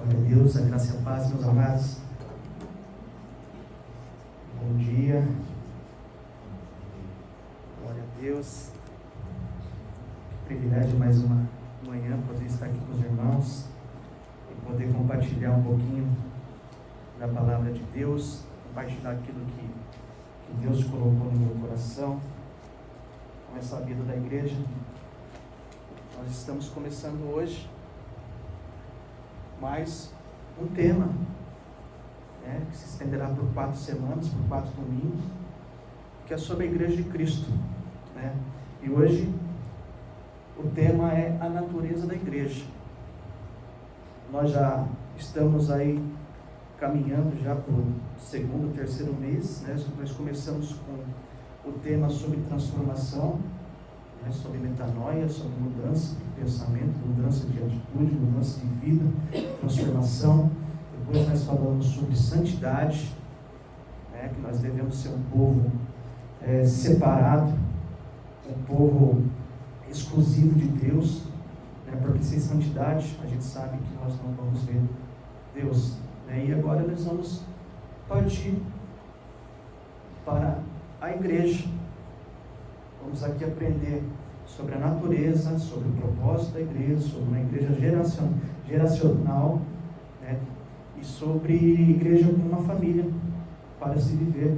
Glória a Deus, a graça e a paz, meus amados. Bom dia. Glória a Deus. Que privilégio mais uma manhã poder estar aqui com os irmãos e poder compartilhar um pouquinho da palavra de Deus, compartilhar aquilo que Deus colocou no meu coração, com essa vida da igreja. Nós estamos começando hoje mais um tema, que se estenderá por 4 semanas, por 4 domingos, que é sobre a Igreja de Cristo, E hoje o tema é a natureza da igreja. Nós já estamos aí caminhando já para o 2º, 3º mês, Nós começamos com o tema sobre transformação, sobre metanoia, sobre mudança de pensamento, mudança de atitude, mudança de vida, transformação. Depois nós falamos sobre santidade, que nós devemos ser um povo separado, um povo exclusivo de Deus, porque sem santidade a gente sabe que nós não vamos ver Deus. E agora nós vamos partir para a igreja. Vamos aqui aprender sobre a natureza, sobre o propósito da igreja, sobre uma igreja geracional, e sobre igreja como uma família para se viver,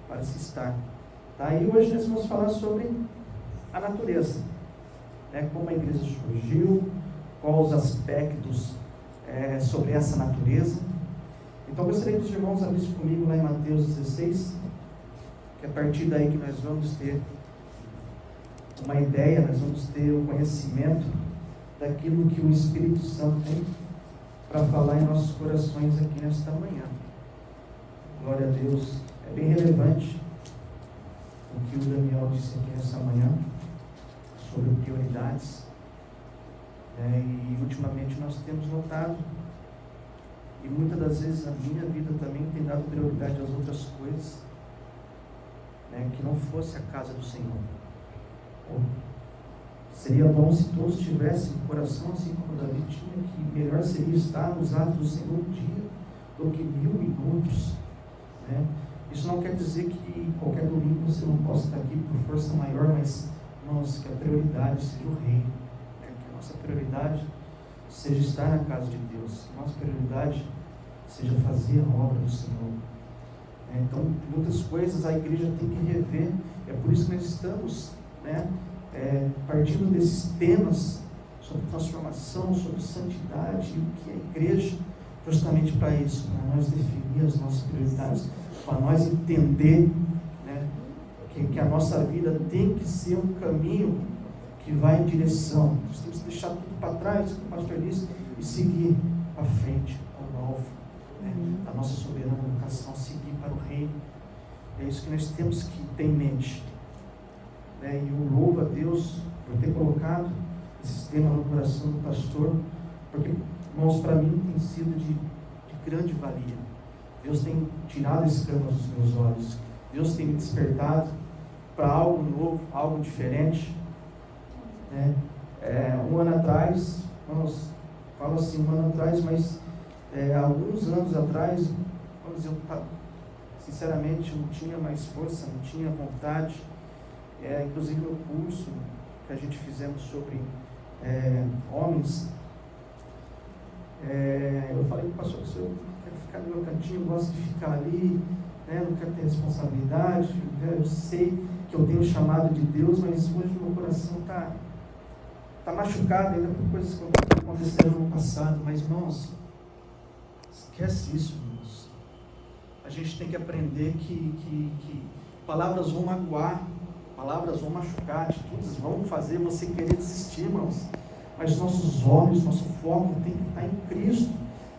para se estar. E hoje nós vamos falar sobre a natureza, como a igreja surgiu, quais os aspectos sobre essa natureza. Então eu gostaria que os irmãos abrissem comigo lá em Mateus 16, que é a partir daí que nós vamos ter uma ideia, nós vamos ter o conhecimento daquilo que o Espírito Santo tem para falar em nossos corações aqui nesta manhã. Glória a Deus. É bem relevante o que o Daniel disse aqui nesta manhã sobre prioridades, e ultimamente nós temos notado, e muitas das vezes a minha vida também tem dado prioridade às outras coisas, que não fosse a casa do Senhor. Seria bom se todos tivessem o coração assim como Davi tinha, que melhor seria estar nos atos do Senhor um dia do que 1000 minutos. Isso não quer dizer que qualquer domingo você não possa estar aqui por força maior, mas, irmãos, que a prioridade seja o reino, que a nossa prioridade seja estar na casa de Deus, que a nossa prioridade seja fazer a obra do Senhor. Então, muitas coisas a igreja tem que rever. É por isso que nós estamos partindo desses temas sobre transformação, sobre santidade, e o que é a igreja, justamente para isso, para nós definir as nossas prioridades, para nós entender que a nossa vida tem que ser um caminho que vai em direção. Nós temos que deixar tudo para trás, como o pastor disse, e seguir para frente, ao alvo, a nossa soberana vocação, seguir para o reino. É isso que nós temos que ter em mente. E eu louvo a Deus por ter colocado esse tema no coração do pastor, porque, irmãos, para mim tem sido de grande valia. Deus tem tirado esse escamas dos meus olhos. Deus tem me despertado para algo novo, algo diferente. Um ano atrás, irmãos, falo assim, um ano atrás, mas alguns anos atrás, eu sinceramente não tinha mais força, não tinha vontade. Inclusive no curso que a gente fizemos sobre homens, eu falei para o pastor, eu quero ficar no meu cantinho, eu gosto de ficar ali, não quero ter responsabilidade, eu sei que eu tenho o chamado de Deus, mas hoje meu coração está machucado ainda por coisas que aconteceram no passado. Mas, irmãos, esquece isso, irmãos. A gente tem que aprender que palavras vão magoar, palavras vão machucar, atitudes vão fazer você querer desistir, irmãos. Mas nossos olhos, nosso foco tem que estar em Cristo,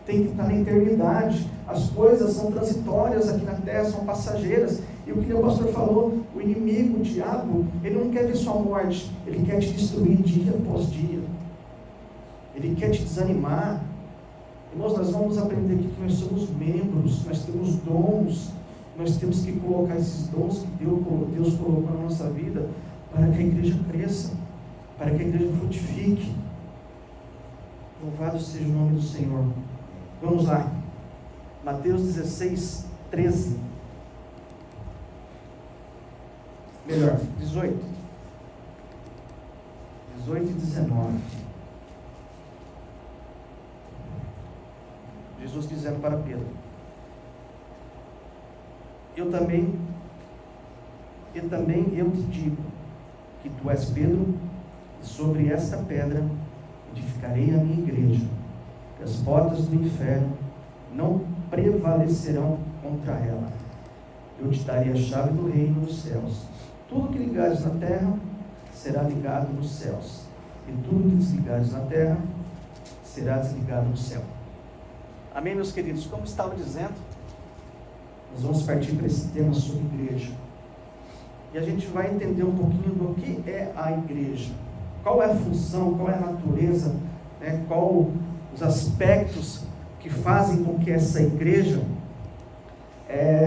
tem que estar na eternidade. As coisas são transitórias aqui na terra, são passageiras. E o que o pastor falou, o inimigo, o diabo, ele não quer ver sua morte, ele quer te destruir dia após dia. Ele quer te desanimar. Irmãos, nós vamos aprender aqui que nós somos membros, nós temos dons. Nós temos que colocar esses dons que Deus colocou na nossa vida para que a igreja cresça, para que a igreja frutifique. Louvado seja o nome do Senhor. Vamos lá. Mateus 16, 13. Melhor, 18. 18 e 19. Jesus dizendo para Pedro: Eu também eu te digo que tu és Pedro, e sobre esta pedra edificarei a minha igreja, que as portas do inferno não prevalecerão contra ela. Eu te darei a chave do reino dos céus. Tudo que ligares na terra será ligado nos céus, e tudo que desligares na terra será desligado no céu. Amém, meus queridos? Como estava dizendo, nós vamos partir para esse tema sobre igreja. E a gente vai entender um pouquinho do que é a igreja. Qual é a função, qual é a natureza, né? Qual os aspectos que fazem com que essa igreja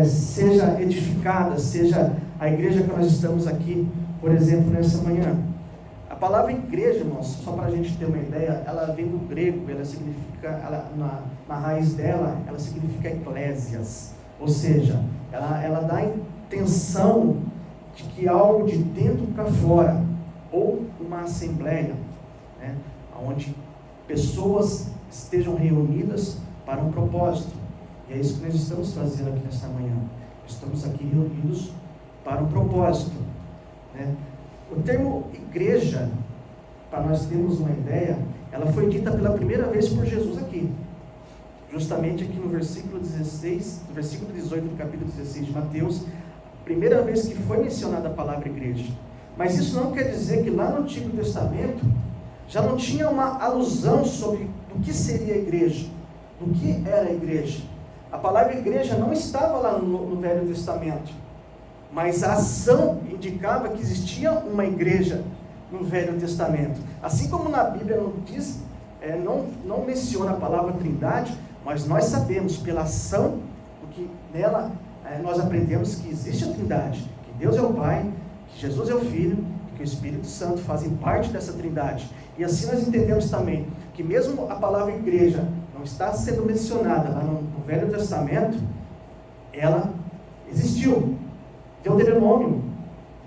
seja edificada, seja a igreja que nós estamos aqui, por exemplo, nessa manhã. A palavra igreja, irmãos, só para a gente ter uma ideia, ela vem do grego, ela significa, na raiz dela, ela significa eclésias, ou seja, ela dá a intenção de que algo de dentro para fora, ou uma assembleia, né, onde pessoas estejam reunidas para um propósito. E é isso que nós estamos fazendo aqui nesta manhã. Estamos aqui reunidos para um propósito, né? O termo igreja, para nós termos uma ideia, ela foi dita pela primeira vez por Jesus aqui. Justamente aqui no versículo 16, no versículo 18 do capítulo 16 de Mateus, primeira vez que foi mencionada a palavra igreja. Mas isso não quer dizer que lá no Antigo Testamento já não tinha uma alusão sobre o que seria a igreja, do que era a igreja. A palavra igreja não estava lá no Velho Testamento, mas a ação indicava que existia uma igreja no Velho Testamento. Assim como na Bíblia não diz, não menciona a palavra trindade, mas nós sabemos pela ação, porque nela nós aprendemos que existe a trindade, que Deus é o Pai, que Jesus é o Filho, que o Espírito Santo fazem parte dessa trindade. E assim nós entendemos também que mesmo a palavra igreja não está sendo mencionada lá no Velho Testamento, ela existiu. Deuteronômio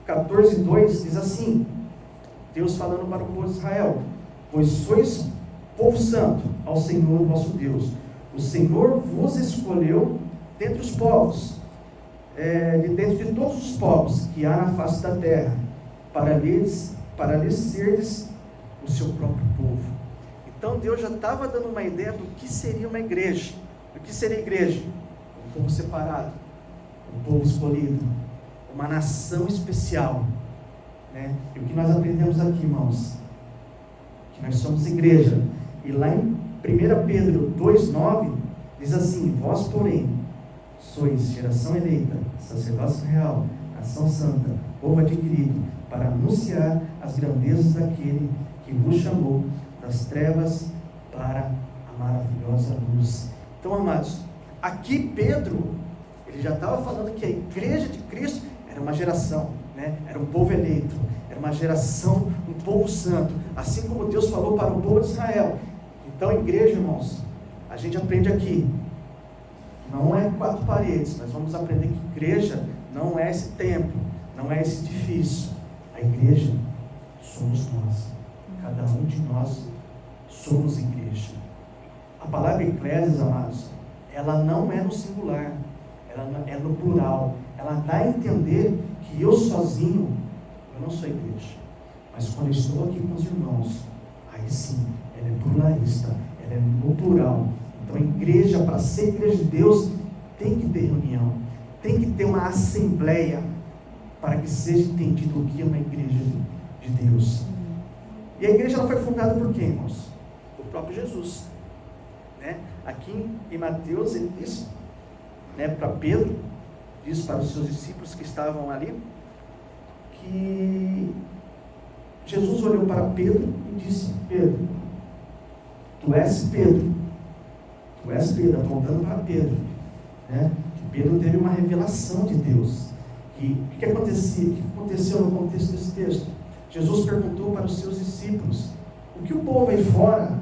14:2 diz assim, Deus falando para o povo de Israel: pois sois povo santo ao Senhor vosso Deus. O Senhor vos escolheu dentre os povos, dentro de todos os povos que há na face da terra, para lhes serdes o seu próprio povo. Então Deus já estava dando uma ideia do que seria uma igreja. O que seria a igreja? Um povo separado, um povo escolhido, uma nação especial, né? E o que nós aprendemos aqui, irmãos, que nós somos igreja. E lá em 1 Pedro 2:9 diz assim: vós, porém, sois geração eleita, sacerdócio real, nação santa, povo adquirido, para anunciar as grandezas daquele que vos chamou das trevas para a maravilhosa luz. Então, amados, aqui Pedro, ele já estava falando que a igreja de Cristo era uma geração, né? Era um povo eleito, era uma geração, um povo santo, assim como Deus falou para o povo de Israel. Então, a igreja, irmãos, a gente aprende aqui, não é 4 paredes. Nós vamos aprender que igreja não é esse templo, não é esse edifício. A igreja somos nós, cada um de nós somos igreja. A palavra eclésias, amados, ela não é no singular, ela é no plural. Ela dá a entender que eu sozinho, eu não sou igreja, mas quando eu estou aqui com os irmãos, aí sim, ela é pluralista, ela é no plural. Então a igreja, para ser igreja de Deus, tem que ter reunião, tem que ter uma assembleia, para que seja entendido o que é uma igreja de Deus. E a igreja ela foi fundada por quem, irmãos? Por próprio Jesus, né? Aqui em Mateus ele diz, né, para Pedro, diz para os seus discípulos que estavam ali, que Jesus olhou para Pedro e disse: Pedro, tu és Pedro, apontando para Pedro, né? Que Pedro teve uma revelação de Deus. E o que aconteceu no contexto desse texto? Jesus perguntou para os seus discípulos: o que o povo aí fora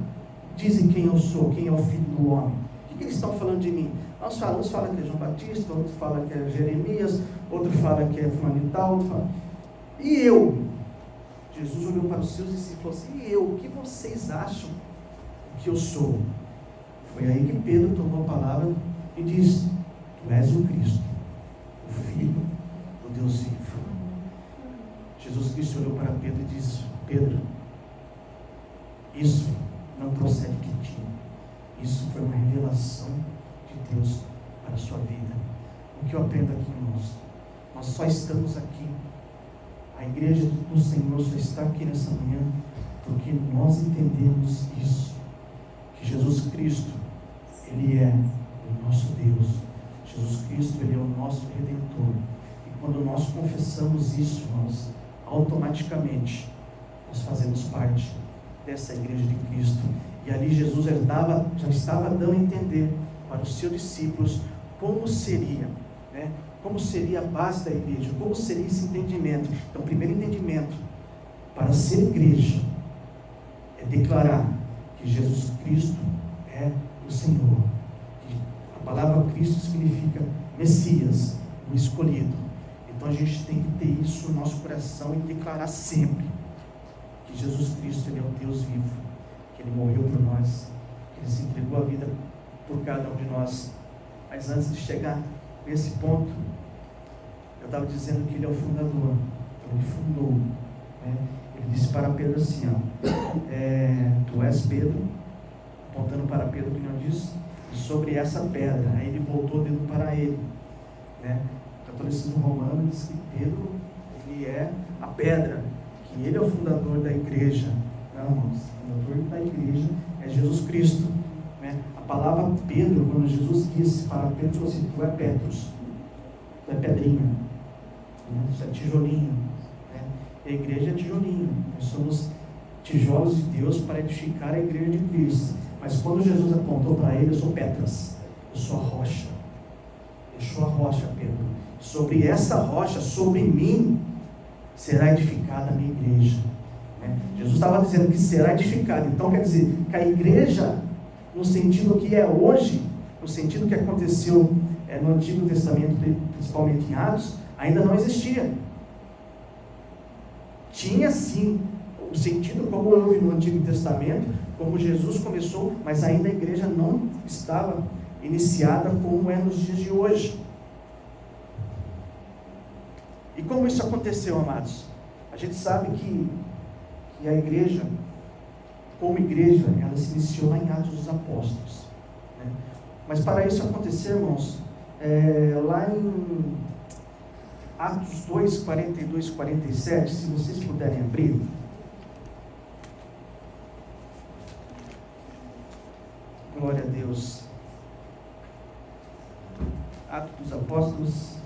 dizem quem eu sou, quem é o Filho do Homem? O que eles estão falando de mim? Uns falam que é João Batista, outros falam que é Jeremias, outro fala que é fulano e tal, outro fala... E eu? Jesus olhou para os seus discípulos e falou assim: e eu? O que vocês acham que eu sou? Foi aí que Pedro tomou a palavra e disse: tu és o Cristo, o Filho do Deus vivo. Jesus Cristo olhou para Pedro e disse: Pedro, isso não procede de ti. Isso foi uma revelação de Deus para a sua vida. O que eu aprendo aqui, irmãos? Nós só estamos aqui. A igreja do Senhor só está aqui nessa manhã porque nós entendemos isso. Que Jesus Cristo, Ele é o nosso Deus. Jesus Cristo, Ele é o nosso Redentor. E quando nós confessamos isso, irmãos, automaticamente nós fazemos parte dessa igreja de Cristo. E ali Jesus já estava dando a entender para os seus discípulos como seria, né? Como seria a base da igreja, como seria esse entendimento. Então, o primeiro entendimento para ser igreja é declarar que Jesus Cristo é o Senhor. A palavra Cristo significa Messias, o escolhido. Então a gente tem que ter isso no nosso coração e declarar sempre que Jesus Cristo, Ele é o Deus vivo, que Ele morreu por nós, que Ele se entregou a vida por cada um de nós. Mas antes de chegar nesse ponto, eu estava dizendo que Ele é o fundador. Então Ele fundou, né? Ele disse para Pedro assim, tu és Pedro, apontando para Pedro, que não disse, e sobre essa pedra. Aí ele voltou o dedo para ele, né? O catolicismo romano diz que Pedro, ele é a pedra, que ele é o fundador da igreja. Não, irmãos, o fundador da igreja é Jesus Cristo, né? A palavra Pedro, quando Jesus disse para Pedro, falou assim: tu é Petrus, tu é pedrinha, né? Tu é tijolinho, né? A igreja é tijolinho, nós somos tijolos de Deus para edificar a igreja de Cristo. Mas quando Jesus apontou para ele: eu sou Petras, eu sou a rocha. Eu sou a rocha, Pedro. Sobre essa rocha, sobre mim, será edificada a minha igreja. Né? Jesus estava dizendo que será edificada. Então quer dizer que a igreja, no sentido que é hoje, no sentido que aconteceu no Antigo Testamento, principalmente em Atos, ainda não existia. Tinha sim o sentido como houve no Antigo Testamento, como Jesus começou, mas ainda a igreja não estava iniciada como é nos dias de hoje. E como isso aconteceu, amados? A gente sabe que a igreja, como igreja, ela se iniciou lá em Atos dos Apóstolos, né? Mas para isso acontecer, irmãos, lá em Atos 2, 42 e 47, se vocês puderem abrir. Glória a Deus. Atos dos Apóstolos.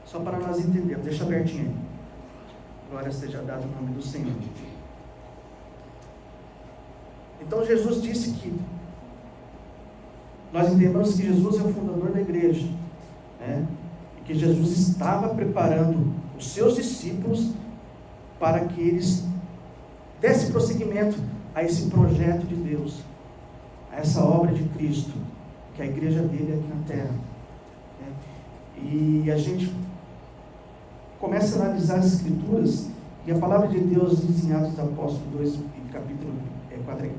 Só para nós entendermos, deixa abertinho aí. Glória seja dada o nome do Senhor. Então Jesus disse que nós entendemos que Jesus é o fundador da igreja, né? E que Jesus estava preparando os seus discípulos para que eles dessem prosseguimento a esse projeto de Deus, a essa obra de Cristo, que é a igreja dele aqui na terra, né? E a gente começa a analisar as Escrituras, e a palavra de Deus diz em Atos dos Apóstolos 2, capítulo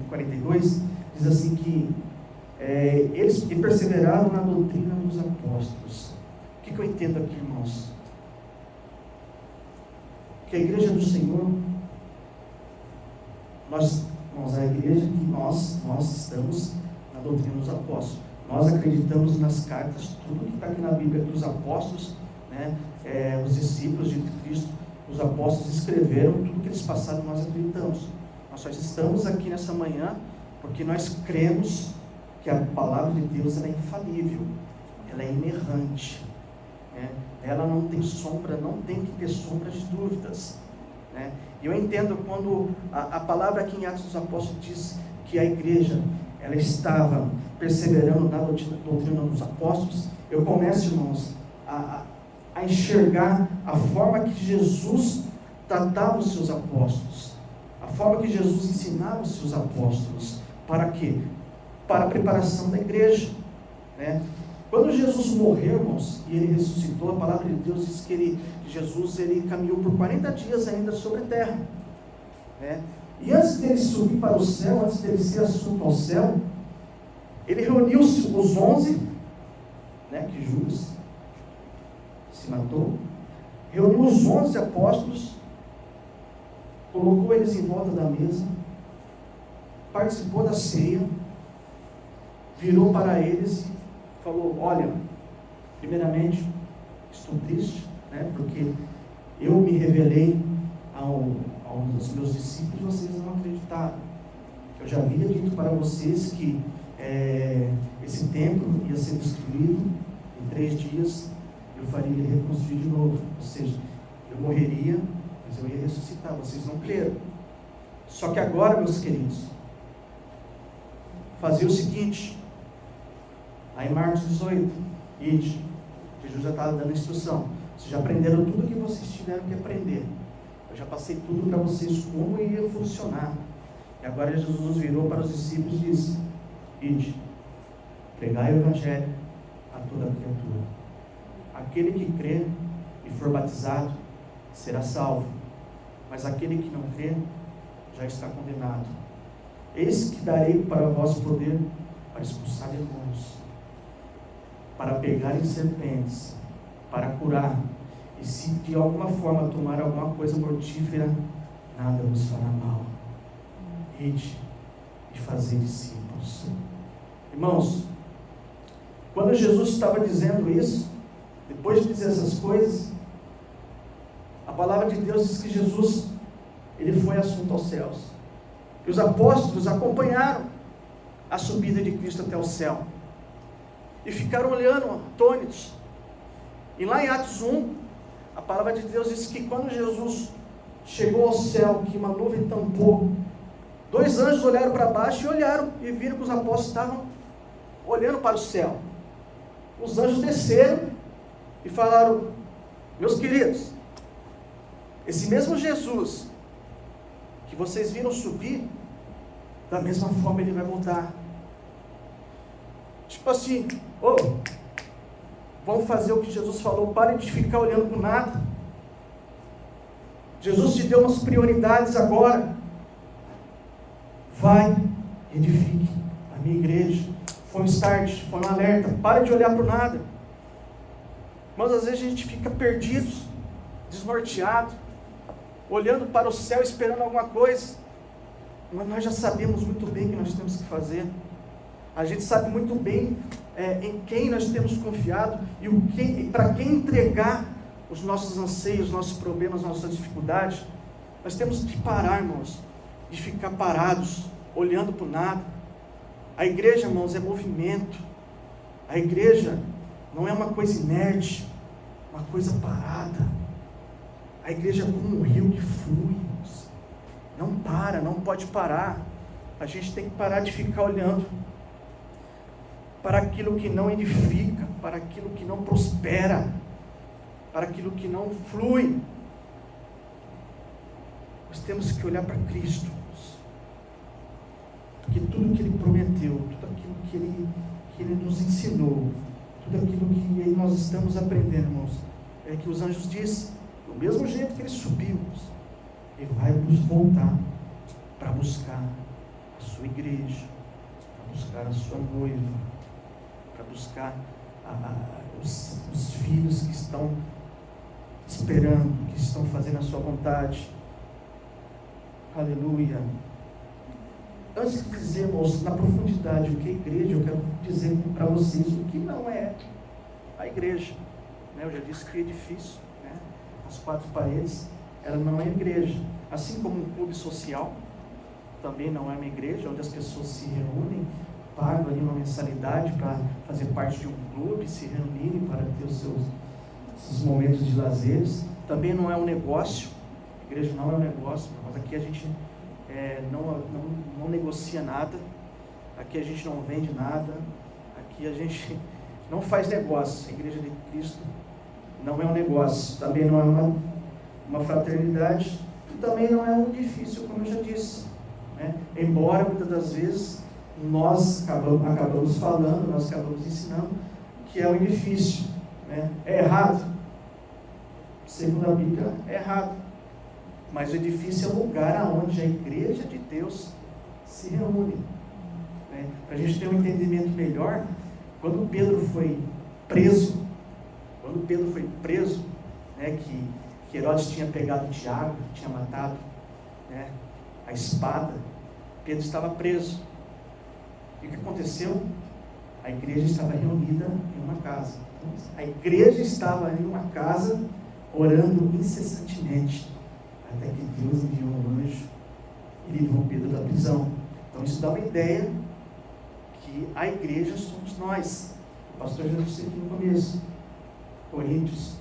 42, diz assim que eles perseveraram na doutrina dos apóstolos. O que eu entendo aqui, irmãos? Que a igreja do Senhor, a igreja que nós estamos na doutrina dos apóstolos. Nós acreditamos nas cartas, tudo que está aqui na Bíblia dos apóstolos, né? Os discípulos de Cristo, os apóstolos escreveram tudo que eles passaram, nós acreditamos. Nós só estamos aqui nessa manhã porque nós cremos que a palavra de Deus ela é infalível, ela é inerrante, né? Ela não tem sombra, não tem que ter sombra de dúvidas, né? E eu entendo quando a palavra aqui em Atos dos Apóstolos diz que a igreja ela estava perseverando na doutrina dos apóstolos. Eu começo, irmãos, a enxergar a forma que Jesus tratava os seus apóstolos, a forma que Jesus ensinava os seus apóstolos. Para quê? Para a preparação da igreja, né? Quando Jesus morreu, irmãos, e ele ressuscitou, a palavra de Deus diz que Jesus caminhou por 40 dias ainda sobre a terra, né? E antes dele subir para o céu, antes dele ser assunto ao céu, ele reuniu os 11, né, que Judas se matou, reuniu os 11 apóstolos, colocou eles em volta da mesa, participou da ceia, virou para eles e falou: olha, primeiramente, estou triste, né, porque eu me revelei aos meus discípulos, vocês não acreditaram. Eu já havia dito para vocês que esse templo ia ser destruído, em 3 dias eu faria ele reconstruir de novo, ou seja, eu morreria, mas eu ia ressuscitar. Vocês não creram. Só que agora, meus queridos, fazia o seguinte, aí Marcos 18, ide, Jesus já estava dando instrução, vocês já aprenderam tudo o que vocês tiveram que aprender, eu já passei tudo para vocês como ia funcionar, e agora Jesus virou para os discípulos e disse: ide, pregai o Evangelho a toda criatura, aquele que crê e for batizado será salvo, mas aquele que não crê já está condenado. Eis que darei para vós poder para expulsar demônios, para pegar em serpentes, para curar, e se de alguma forma tomar alguma coisa mortífera, nada vos fará mal. Ide e fazei discípulos. Irmãos, quando Jesus estava dizendo isso, depois de dizer essas coisas, a palavra de Deus diz que Jesus, ele foi assunto aos céus, e os apóstolos acompanharam a subida de Cristo até o céu, e ficaram olhando, atônitos. E lá em Atos 1, a palavra de Deus diz que quando Jesus chegou ao céu, que uma nuvem tampou, 2 anjos olharam para baixo e olharam, e viram que os apóstolos estavam olhando para o céu. Os anjos desceram e falaram: meus queridos, esse mesmo Jesus que vocês viram subir, da mesma forma ele vai voltar. Tipo assim, vamos fazer o que Jesus falou, parem de ficar olhando para o nada. Jesus te deu umas prioridades agora. Vai, edifique a minha igreja. Foi um start, foi um alerta. Pare de olhar para o nada. Mas às vezes a gente fica perdido, desnorteado, olhando para o céu, esperando alguma coisa. Mas nós já sabemos muito bem o que nós temos que fazer. A gente sabe muito bem em quem nós temos confiado e para quem entregar os nossos anseios, os nossos problemas, as nossas dificuldades. Nós temos que parar, irmãos, de ficar parados, olhando para o nada. A igreja, irmãos, é movimento. A igreja não é uma coisa inerte, uma coisa parada. A igreja é como um rio que flui, irmãos. Não para, não pode parar. A gente tem que parar de ficar olhando para aquilo que não edifica, para aquilo que não prospera, para aquilo que não flui. Nós temos que olhar para Cristo, irmãos. Porque tudo que Ele prometeu, tudo aquilo que Ele nos ensinou, tudo aquilo que nós estamos aprendendo, irmãos, é que os anjos dizem, do mesmo jeito que Ele subiu, Ele vai nos voltar para buscar a sua igreja, para buscar a sua noiva, para buscar os filhos que estão esperando, que estão fazendo a sua vontade. Aleluia. Antes de dizermos na profundidade o que é igreja, eu quero dizer para vocês o que não é a igreja. Eu já disse que é edifício, as 4 paredes, ela não é igreja. Assim como um clube social também não é uma igreja, onde as pessoas se reúnem, pagam ali uma mensalidade para fazer parte de um clube, se reunirem para ter os seus momentos de lazeres. Também não é um negócio. A igreja não é um negócio, mas aqui a gente não negocia nada, aqui a gente não vende nada, aqui a gente não faz negócio. A igreja de Cristo não é um negócio, também não é uma fraternidade que também não é muito difícil, como eu já disse, né? Embora muitas das vezes nós acabamos falando, nós acabamos ensinando que é um edifício, né? É errado, segundo a Bíblia é errado, mas o edifício é o lugar onde a igreja de Deus se reúne, né? Para a gente ter um entendimento melhor, quando Pedro foi preso, né, que Herodes tinha pegado Tiago, tinha matado, né, a espada, Pedro estava preso. E o que aconteceu? A igreja estava reunida em uma casa. A igreja estava em uma casa, orando incessantemente, até que Deus enviou um anjo e livrou Pedro da prisão. Então isso dá uma ideia que a igreja somos nós. O pastor já disse aqui no começo, Coríntios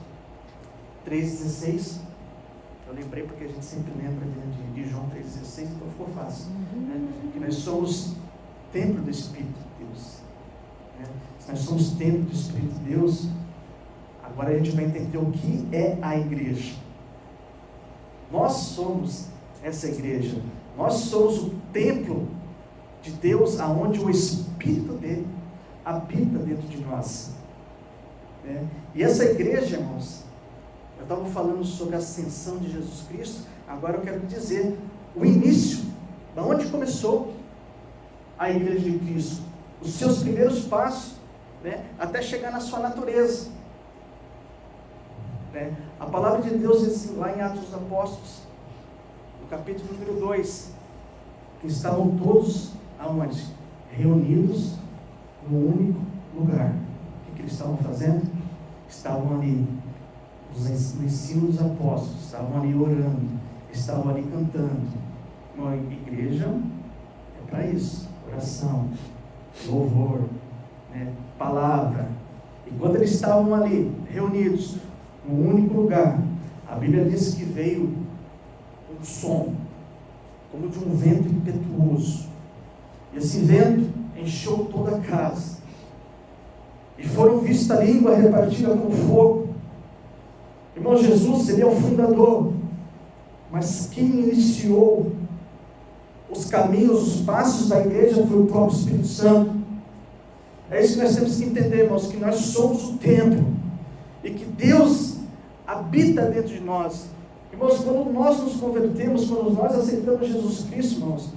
3,16, eu lembrei porque a gente sempre lembra de João 3,16, então ficou fácil, né? Que nós somos templo do Espírito de Deus, né? Se nós somos templo do Espírito de Deus, agora a gente vai entender o que é a igreja. Nós somos essa igreja, nós somos o templo de Deus, aonde o Espírito dele habita dentro de nós, né? E essa igreja, irmãos, eu estava falando sobre a ascensão de Jesus Cristo, agora eu quero dizer o início, da onde começou a igreja de Cristo, os seus primeiros passos, né, até chegar na sua natureza, né? A palavra de Deus diz lá em Atos dos Apóstolos, no capítulo número 2, que estavam todos aonde? Reunidos no único lugar. O que eles estavam fazendo? Estavam ali no ensino dos apóstolos, estavam ali orando, estavam ali cantando. Uma igreja é para isso, oração, louvor, né, palavra. E quando eles estavam ali reunidos no único lugar, a Bíblia diz que veio um som como de um vento impetuoso, e esse vento encheu toda a casa, e foram vistas línguas repartidas como fogo. Irmão, Jesus, ele é o fundador, mas quem iniciou os caminhos, os passos da igreja foi o próprio Espírito Santo. É isso que nós temos que entender, irmãos, que nós somos o templo, e que Deus habita dentro de nós. Irmãos, quando nós nos convertemos, quando nós aceitamos Jesus Cristo, irmãos,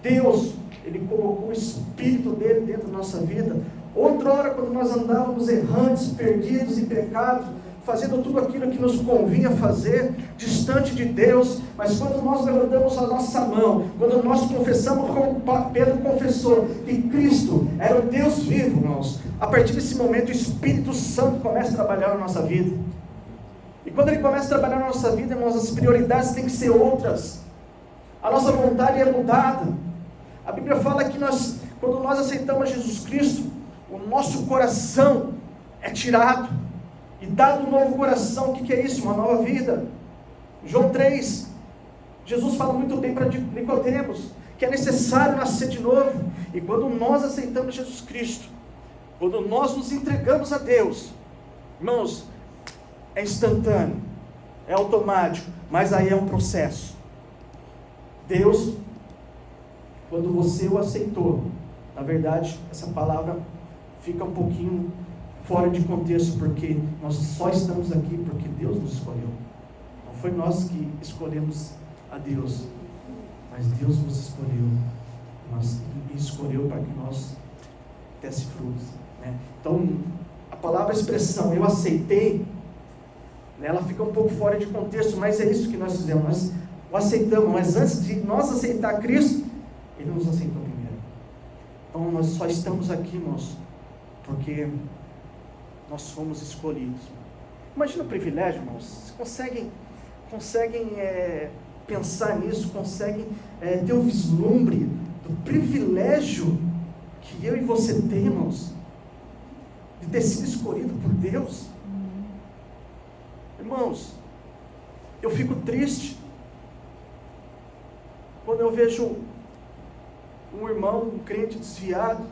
Deus, ele colocou o Espírito dele dentro da nossa vida. Outrora, quando nós andávamos errantes, perdidos em pecado, fazendo tudo aquilo que nos convinha fazer, distante de Deus, mas quando nós levantamos a nossa mão, quando nós confessamos, como Pedro confessou, que Cristo era o Deus vivo, irmãos, a partir desse momento o Espírito Santo começa a trabalhar na nossa vida. E quando ele começa a trabalhar na nossa vida, irmãos, as prioridades têm que ser outras, a nossa vontade é mudada. A Bíblia fala que quando nós aceitamos Jesus Cristo, o nosso coração é tirado e dado um novo coração. O que é isso? Uma nova vida. João 3, Jesus fala muito bem para Nicodemos que é necessário nascer de novo. E quando nós aceitamos Jesus Cristo, quando nós nos entregamos a Deus, irmãos, é instantâneo, é automático, mas aí é um processo. Deus, quando você o aceitou, na verdade, essa palavra fica um pouquinho fora de contexto, porque nós só estamos aqui porque Deus nos escolheu. Não foi nós que escolhemos a Deus, mas Deus nos escolheu, e escolheu para que nós desse frutos, né? Então, a palavra, a expressão, eu aceitei, né, ela fica um pouco fora de contexto, mas é isso que nós fizemos, nós o aceitamos, mas antes de nós aceitar Cristo, Ele nos aceitou primeiro. Então, nós só estamos aqui, irmãos, porque nós fomos escolhidos. Imagina o privilégio, irmãos. Vocês conseguem pensar nisso, conseguem ter o vislumbre do privilégio que eu e você temos de ter sido escolhido por Deus? Irmãos, eu fico triste quando eu vejo um irmão, um crente desviado,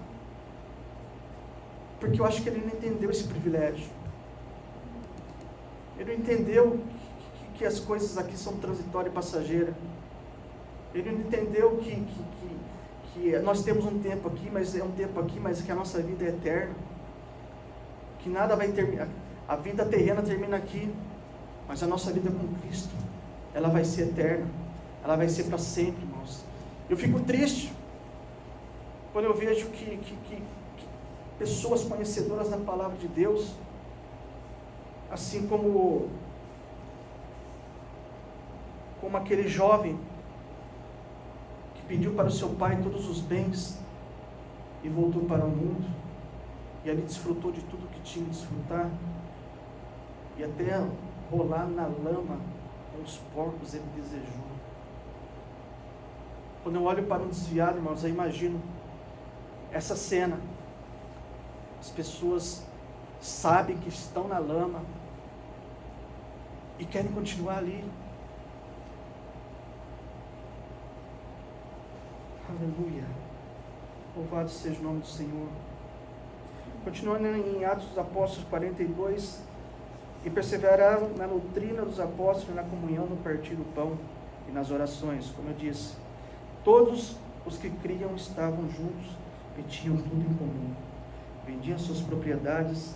porque eu acho que ele não entendeu esse privilégio. Ele não entendeu que as coisas aqui são transitórias e passageiras. Ele não entendeu que nós temos um tempo aqui, mas que a nossa vida é eterna. Que nada vai terminar. A vida terrena termina aqui, mas a nossa vida com Cristo, ela vai ser eterna. Ela vai ser para sempre, irmãos. Eu fico triste quando eu vejo que pessoas conhecedoras da palavra de Deus, assim como aquele jovem que pediu para o seu pai todos os bens e voltou para o mundo, e ali desfrutou de tudo que tinha que desfrutar, e até rolar na lama com os porcos ele desejou. Quando eu olho para um desviado, irmãos, eu imagino essa cena. As pessoas sabem que estão na lama e querem continuar ali. Aleluia. Louvado seja o nome do Senhor. Continuando em Atos dos Apóstolos 42, e perseveraram na doutrina dos apóstolos, na comunhão, no partir do pão e nas orações. Como eu disse, todos os que criam estavam juntos e tinham tudo em comum. Vendiam suas propriedades,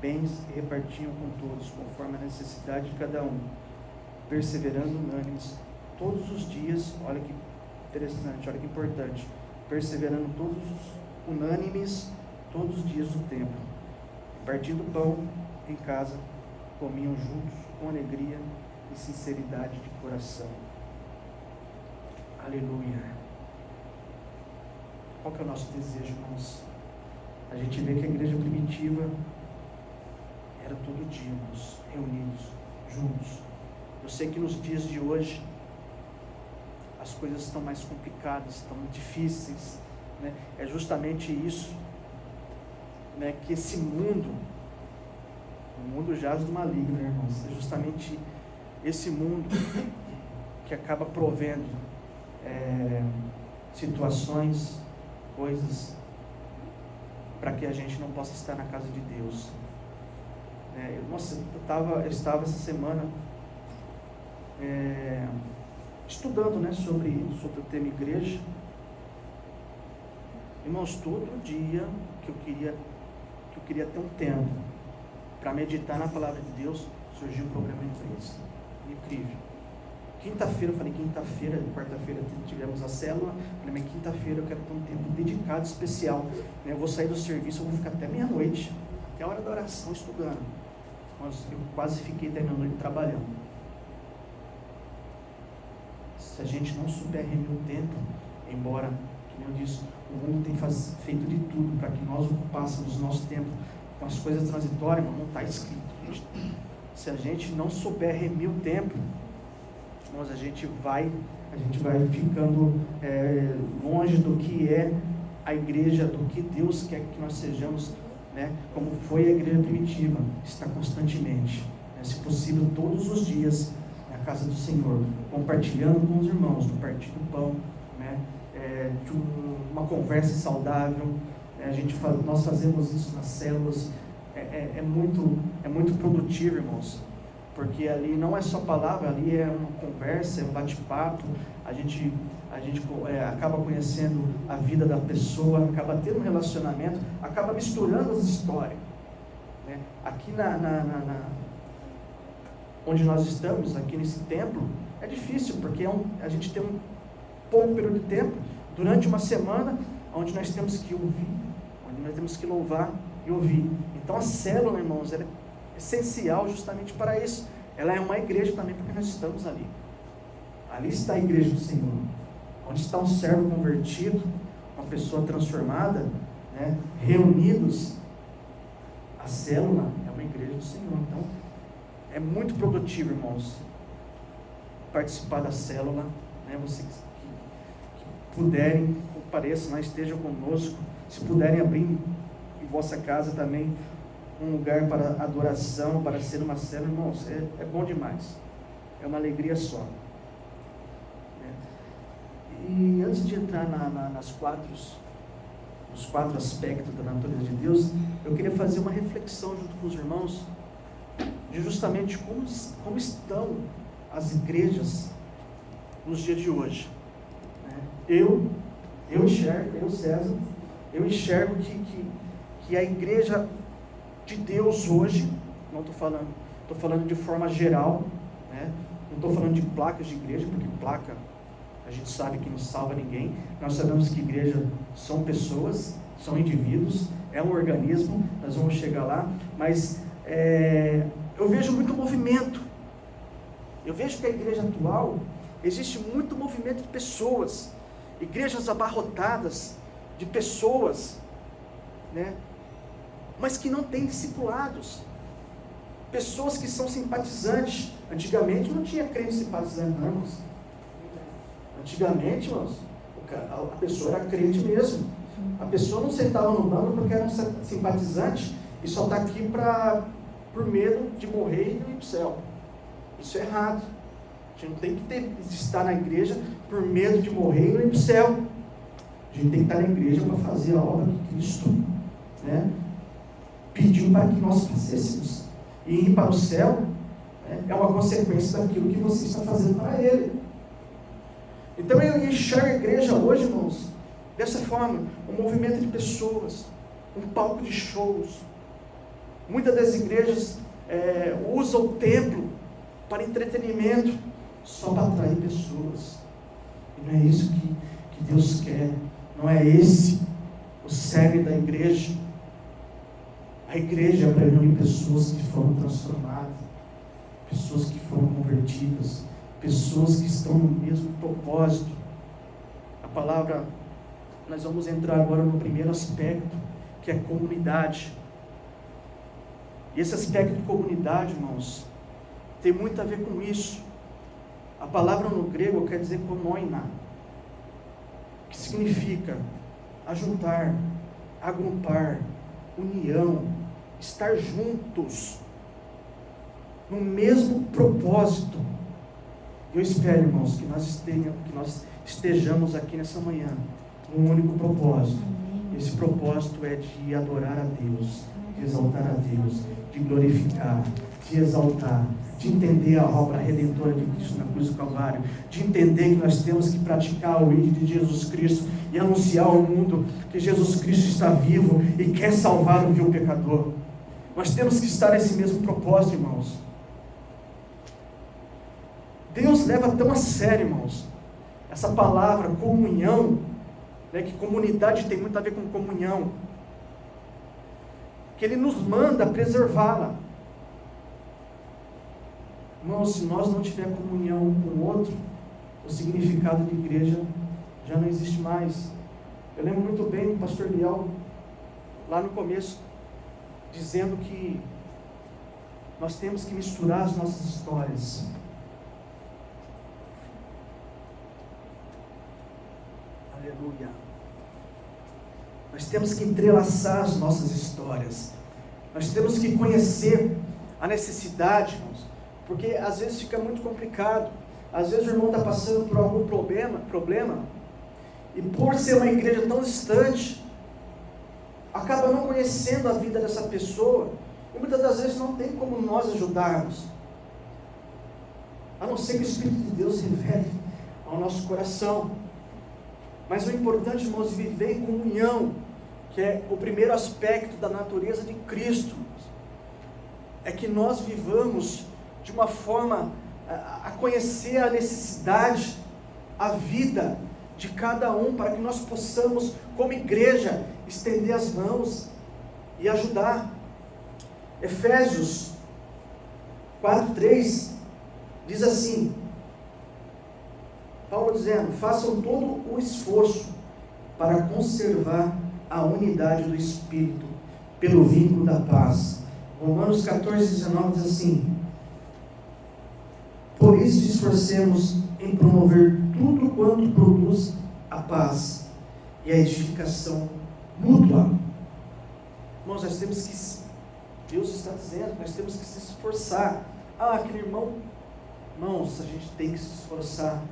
bens e repartiam com todos, conforme a necessidade de cada um, perseverando unânimes todos os dias. Olha que interessante, olha que importante. Perseverando todos os unânimes todos os dias do templo, partindo pão em casa, comiam juntos com alegria e sinceridade de coração. Aleluia. Qual que é o nosso desejo, irmãos? A gente vê que a igreja primitiva era todo dia, irmãos, reunidos, juntos. Eu sei que nos dias de hoje as coisas estão mais complicadas, estão difíceis, né? É justamente isso, né, que esse mundo, o mundo jaz do maligno, né, irmãos? É justamente esse mundo que acaba provendo situações, coisas, para que a gente não possa estar na casa de Deus. Eu estava essa semana estudando, né, sobre o tema igreja. Irmãos, todo dia que eu queria ter um tempo para meditar na palavra de Deus, surgiu um problema na empresa. Incrível. Quinta-feira, eu falei, quarta-feira tivemos a célula, falei, mas quinta-feira eu quero ter um tempo dedicado, especial, né? Eu vou sair do serviço, eu vou ficar até meia-noite, até a hora da oração, estudando. Mas eu quase fiquei até meia-noite trabalhando. Se a gente não souber remir o tempo, embora, como eu disse, o mundo tem feito de tudo para que nós ocupássemos o nosso tempo com as coisas transitórias, mas não está escrito, gente. Se a gente não souber remir o tempo, nós, a gente vai ficando longe do que é a igreja, do que Deus quer que nós sejamos, né? Como foi a igreja primitiva, está constantemente, né? Se possível, todos os dias, na casa do Senhor, compartilhando com os irmãos, no partir do pão, né? De uma conversa saudável, né? Nós fazemos isso nas células, é muito produtivo, irmãos, porque ali não é só palavra, ali é uma conversa, é um bate-papo, a gente acaba conhecendo a vida da pessoa, acaba tendo um relacionamento, acaba misturando as histórias, né? Aqui onde nós estamos, aqui nesse templo, é difícil, porque a gente tem um pouco período de tempo, durante uma semana, onde nós temos que ouvir, onde nós temos que louvar e ouvir. Então a célula, irmãos, ela é essencial justamente para isso. Ela é uma igreja também, porque nós estamos ali. Ali está a igreja do Senhor, onde está um servo convertido, uma pessoa transformada, né? Reunidos. A célula é uma igreja do Senhor. Então é muito produtivo, irmãos, participar da célula, né? Vocês que puderem, compareçam, né? Estejam conosco. Se puderem abrir em vossa casa também um lugar para adoração, para ser uma célula, irmãos, é bom demais, é uma alegria só, né? E antes de entrar nos quatro aspectos da natureza de Deus, eu queria fazer uma reflexão junto com os irmãos, de justamente como estão as igrejas nos dias de hoje. Eu enxergo, César, eu enxergo que a igreja de Deus hoje, não estou falando de forma geral, né? Não estou falando de placas de igreja, porque placa a gente sabe que não salva ninguém. Nós sabemos que igreja são pessoas, são indivíduos, é um organismo, nós vamos chegar lá, mas eu vejo muito movimento. Eu vejo que a igreja atual, existe muito movimento de pessoas, igrejas abarrotadas de pessoas, né? Mas que não têm discipulados, pessoas que são simpatizantes. Antigamente não tinha crente simpatizante, não, irmãos. Antigamente, irmãos, a pessoa era crente mesmo. A pessoa não sentava no banco porque era um simpatizante e só está aqui por medo de morrer e ir para o céu. Isso é errado. A gente não tem que estar na igreja por medo de morrer e não ir para o céu. A gente tem que estar na igreja para fazer a obra que Cristo, né, pediu para que nós fazêssemos. E ir para o céu, né, é uma consequência daquilo que você está fazendo para Ele. Então eu enxergo a igreja hoje, irmãos, dessa forma, um movimento de pessoas, um palco de shows. Muitas das igrejas usam o templo para entretenimento, só para atrair pessoas. E não é isso que Deus quer. Não é esse o cerne da igreja. A igreja é para reunir pessoas que foram transformadas, pessoas que foram convertidas, pessoas que estão no mesmo propósito. A palavra, nós vamos entrar agora no primeiro aspecto, que é comunidade. E esse aspecto de comunidade, irmãos, tem muito a ver com isso. A palavra no grego quer dizer koinonia, que significa ajuntar, agrupar, união, estar juntos, no mesmo propósito. Eu espero, irmãos, que nós estejamos aqui nessa manhã, com um único propósito. Esse propósito é de adorar a Deus, de exaltar a Deus, de glorificar, de exaltar, de entender a obra redentora de Cristo na cruz do Calvário, de entender que nós temos que praticar o ID de Jesus Cristo e anunciar ao mundo que Jesus Cristo está vivo e quer salvar o vil pecador. Nós temos que estar nesse mesmo propósito, irmãos. Deus leva tão a sério, irmãos, essa palavra comunhão, né, que comunidade tem muito a ver com comunhão, que Ele nos manda preservá-la. Irmãos, se nós não tivermos comunhão um com o outro, o significado de igreja já não existe mais. Eu lembro muito bem do pastor Liel, lá no começo, dizendo que nós temos que misturar as nossas histórias. Aleluia. Nós temos que entrelaçar as nossas histórias. Nós temos que conhecer a necessidade, irmãos, porque às vezes fica muito complicado. Às vezes o irmão está passando por algum problema, e por ser uma igreja tão distante, acaba não conhecendo a vida dessa pessoa, e muitas das vezes não tem como nós ajudarmos, a não ser que o Espírito de Deus revele ao nosso coração. Mas o importante, irmãos, é viver em comunhão, que é o primeiro aspecto da natureza de Cristo, é que nós vivamos de uma forma a conhecer a necessidade, a vida de cada um, para que nós possamos, como igreja, estender as mãos e ajudar. Efésios 4:3 diz assim, Paulo dizendo: façam todo o esforço para conservar a unidade do Espírito pelo vínculo da paz. Romanos 14:19 diz assim: por isso esforcemos em promover tudo quanto produz a paz e a edificação mútua. Irmãos, nós temos que, Deus está dizendo, nós temos que se esforçar. Aquele irmão, irmãos, a gente tem que se esforçar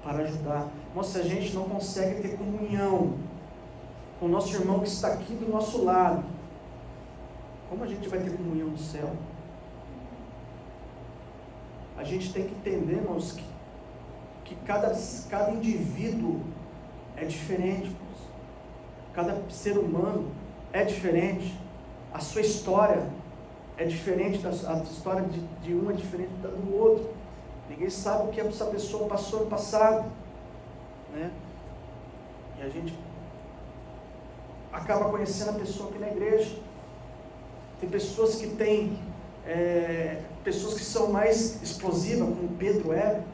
para ajudar. Irmãos, se a gente não consegue ter comunhão com o nosso irmão que está aqui do nosso lado, como a gente vai ter comunhão no céu? a gente tem que entender, irmãos, que cada indivíduo é diferente, irmãos. Cada ser humano é diferente. A sua história é diferente, a história de um é diferente da do outro. Ninguém sabe o que essa pessoa passou no passado, né? E a gente acaba conhecendo a pessoa aqui na igreja. Tem pessoas que têm, pessoas que são mais explosivas, como Pedro era.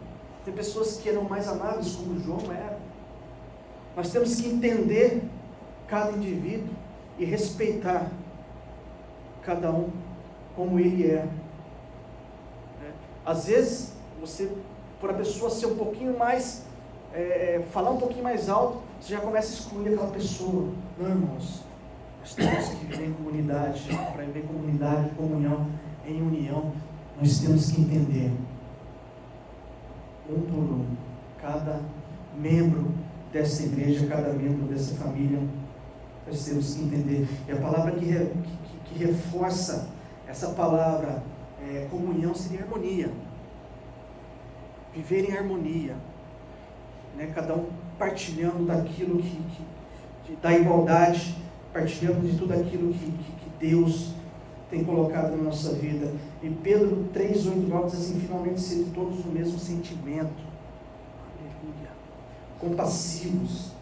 Tem pessoas que eram mais amáveis, como João era. Nós temos que entender cada indivíduo e respeitar cada um como ele é. Às vezes, por a pessoa ser um pouquinho mais, falar um pouquinho mais alto, você já começa a excluir aquela pessoa. Não, irmãos, nós temos que viver em comunidade. Para viver em comunidade, comunhão, em união, nós temos que entender, um por um, cada membro dessa igreja, cada membro dessa família, nós temos que entender. E a palavra que reforça essa palavra, comunhão, seria harmonia. Viver em harmonia, né? Cada um partilhando daquilo da igualdade, partilhando de tudo aquilo que Deus tem colocado na nossa vida. E Pedro 3, 8, 9 diz assim: finalmente sejam todos o mesmo sentimento, aleluia, compassivos,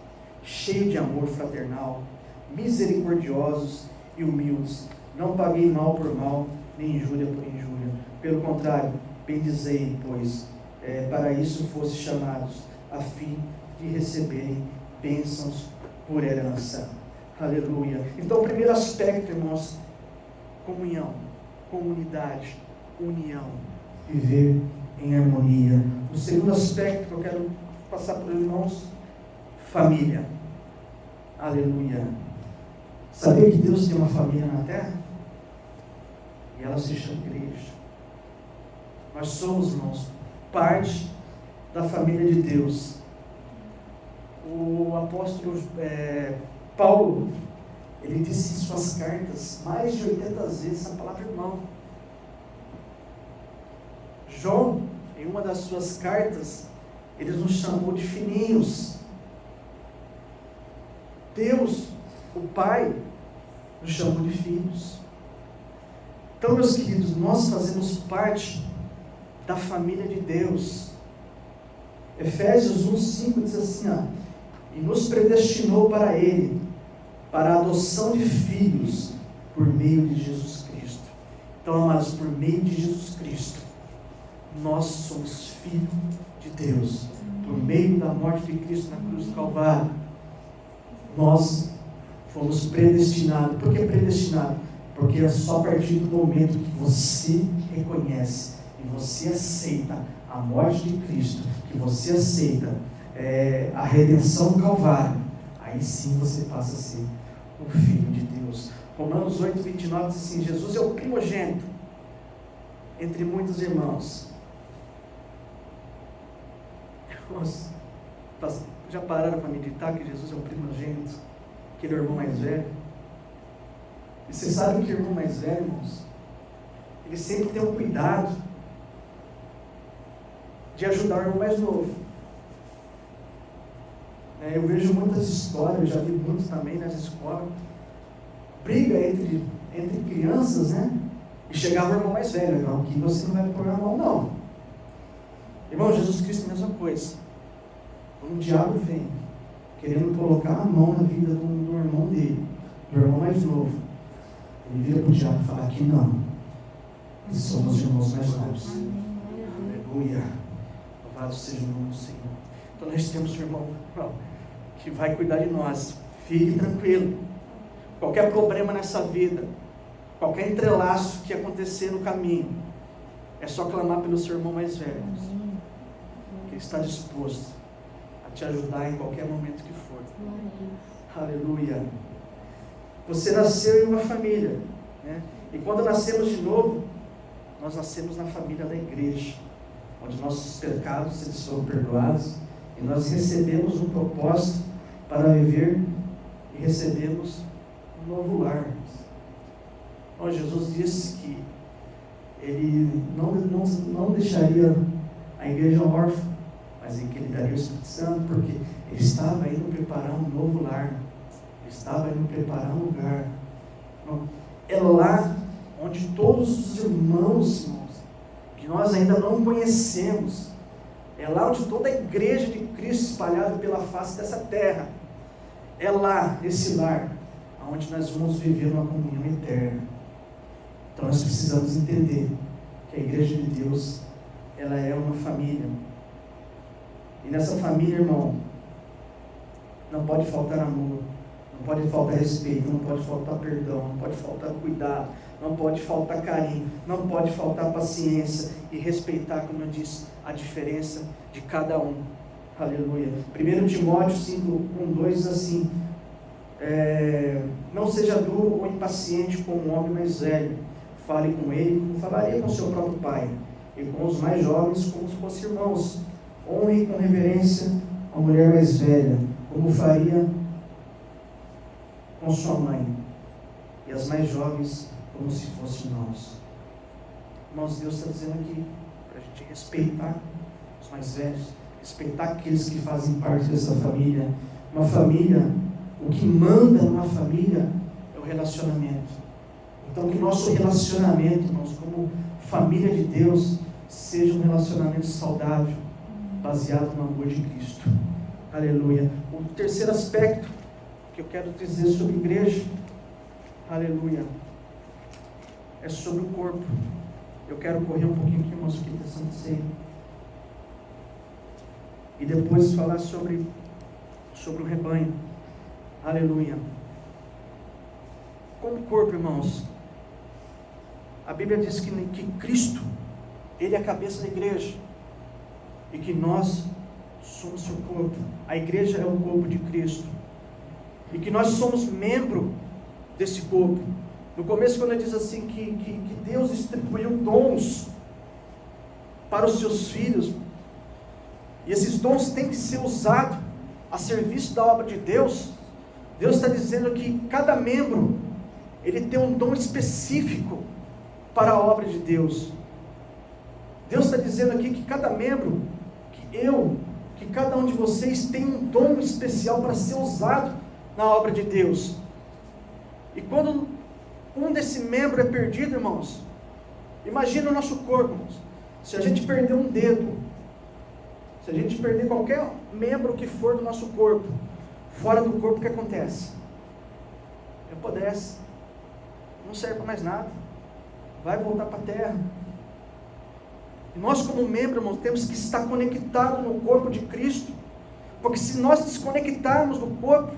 cheios de amor fraternal, misericordiosos e humildes, não paguei mal por mal, nem injúria por injúria, pelo contrário, bendizei, pois para isso fosse chamados, a fim de receberem bênçãos por herança. Aleluia. Então, o primeiro aspecto, irmãos, comunhão, comunidade, união, viver em harmonia. O segundo aspecto que eu quero passar para os irmãos, família. Aleluia. Sabia que Deus tem uma família na terra? E ela se chama igreja. Nós somos, irmãos, parte da família de Deus. O apóstolo Paulo, ele disse em suas cartas mais de 80 vezes a palavra irmão. João, em uma das suas cartas, ele nos chamou de filhinhos. Deus, o Pai, nos chamou de filhos. Então, meus queridos, nós fazemos parte da família de Deus. Efésios 1:5 diz assim, e nos predestinou para Ele, para a adoção de filhos, por meio de Jesus Cristo. Então, amados, por meio de Jesus Cristo, nós somos filhos de Deus. Por meio da morte de Cristo na cruz do Calvário, nós fomos predestinados. Por que predestinados? Porque é só a partir do momento que você reconhece e você aceita a morte de Cristo, que você aceita a redenção do Calvário, aí sim você passa a ser um filho de Deus. Romanos 8:29 diz assim: Jesus é o primogênito entre muitos irmãos. Irmãos, já pararam para meditar que Jesus é o primogênito, que ele é o irmão mais velho? E você sabe que o irmão mais velho, irmãos, ele sempre tem um cuidado de ajudar o irmão mais novo. Eu vejo muitas histórias, eu já vi muito também nas escolas, briga entre crianças, né? E chegava o irmão mais velho, irmão, que você não vai pôr a mão, não. Irmão, Jesus Cristo é a mesma coisa. Quando o diabo vem, querendo colocar a mão na vida do irmão dele, do irmão mais novo, ele vira para o diabo e fala que não, que somos irmãos mais novos. Aleluia. Louvado seja o nome do Senhor. Então nós temos um irmão que vai cuidar de nós. Fique tranquilo. Qualquer problema nessa vida, qualquer entrelaço que acontecer no caminho, é só clamar pelo seu irmão mais velho, que ele está disposto a te ajudar em qualquer momento que for. Aleluia. Você nasceu em uma família, né? E quando nascemos de novo, nós nascemos na família da igreja, onde nossos pecados eles são perdoados e nós recebemos um propósito para viver e recebemos um novo lar. Então, Jesus disse que Ele não deixaria a igreja órfã, mas em que ele daria o Espírito Santo, porque ele estava indo preparar um novo lar, ele estava indo preparar um lugar. É lá onde todos os irmãos, que nós ainda não conhecemos, é lá onde toda a igreja de Cristo espalhada pela face dessa terra, é lá, esse lar, onde nós vamos viver uma comunhão eterna. Então nós precisamos entender que a igreja de Deus, ela é uma família. E nessa família, irmão, não pode faltar amor, não pode faltar respeito, não pode faltar perdão, não pode faltar cuidado, não pode faltar carinho, não pode faltar paciência e respeitar, como eu disse, a diferença de cada um. Aleluia. 1 Timóteo 5:1-2 diz assim: não seja duro ou impaciente com um homem mais velho, fale com ele como falaria com seu próprio pai, e com os mais jovens como se fossem irmãos. Honre com reverência a mulher mais velha, como faria com sua mãe, e as mais jovens como se fossem irmãos. Irmãos, Deus está dizendo aqui para a gente respeitar os mais velhos, respeitar aqueles que fazem parte dessa família. Uma família, o que manda numa família é o relacionamento. Então que o nosso relacionamento, irmãos, como família de Deus, seja um relacionamento saudável, baseado no amor de Cristo. Aleluia. O terceiro aspecto que eu quero dizer sobre a igreja, aleluia, é sobre o corpo. Eu quero correr um pouquinho aqui, irmãos, aqui pensando assim, e depois falar sobre o rebanho. Aleluia. Como corpo, irmãos, a Bíblia diz que Cristo, Ele é a cabeça da igreja, e que nós somos seu corpo. A igreja é o corpo de Cristo, e que nós somos membro desse corpo. No começo, quando ele diz assim que Deus distribuiu dons para os seus filhos, e esses dons têm que ser usados a serviço da obra de Deus, Deus está dizendo que cada membro, ele tem um dom específico para a obra de Deus. Deus está dizendo aqui que cada membro, que cada um de vocês tem um dom especial para ser usado na obra de Deus. E quando um desse membro é perdido, irmãos, imagina o nosso corpo, irmãos. Se a gente perder um dedo, se a gente perder qualquer membro que for do nosso corpo, fora do corpo, o que acontece? Apodrece, não serve para mais nada, vai voltar para a terra. E nós, como membro, irmãos, temos que estar conectados no corpo de Cristo, porque se nós desconectarmos do corpo,